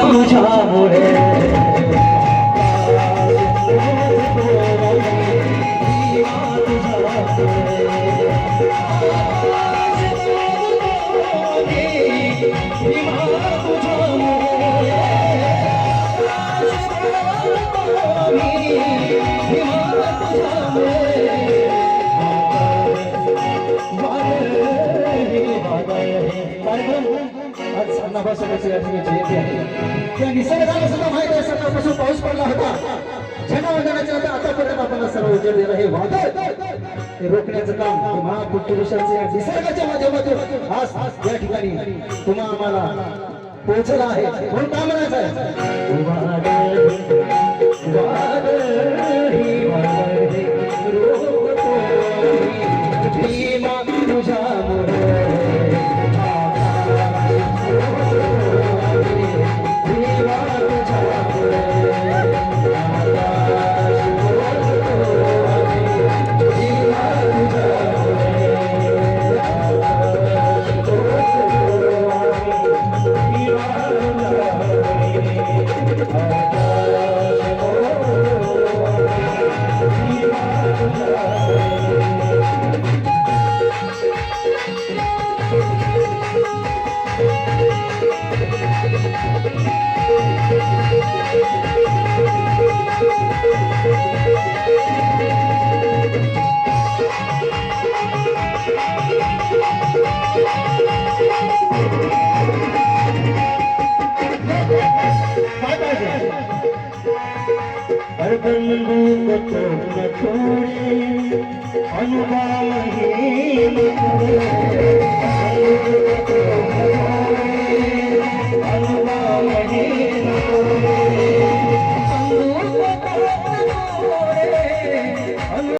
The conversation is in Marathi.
तुझ्यामुळे त्या निसर्गाला सुद्धा माहित आहे सकाळपासून पाऊस पडला होता जनवंदनाच्या आतापर्यंत आपण सर्व उजेड दिला हे वादळ हे रोखण्याचं काम महापुरुषाचे निसर्गाच्या माध्यमातून आज या ठिकाणी तुम्हा आम्हाला पोहोचला आहे म्हणून काय म्हणायचं अनुभाव